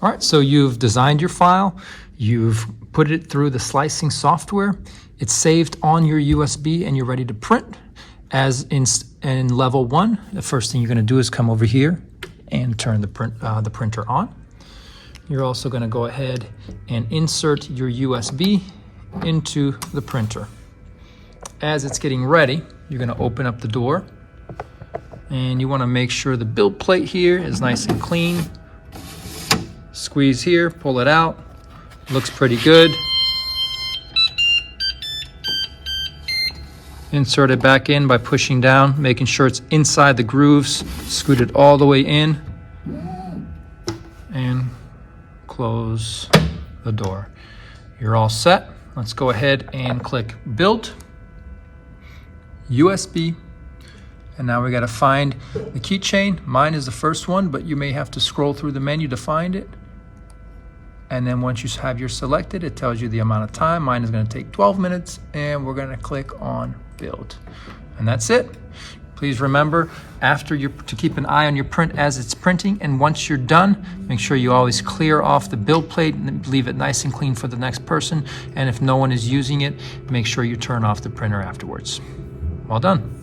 All right, so you've designed your file, you've put it through the slicing software, it's saved on your USB, and you're ready to print. As in level 1, the first thing you're going to do is come over here and turn the printer on. You're also going to go ahead and insert your USB into the printer. As it's getting ready, you're going to open up the door, and you want to make sure the build plate here is nice and clean. Squeeze here, pull it out. Looks pretty good. Insert it back in by pushing down, making sure it's inside the grooves. Scoot it all the way in and close the door. You're all set. Let's go ahead and click Build, USB, and now we got to find the keychain. Mine is the first one, but you may have to scroll through the menu to find it. And then once you have yours selected, it tells you the amount of time. Mine is going to take 12 minutes, and we're going to click on Build. And that's it. Please remember to keep an eye on your print as it's printing, and once you're done, make sure you always clear off the build plate and leave it nice and clean for the next person. And if no one is using it, make sure you turn off the printer afterwards. Well done.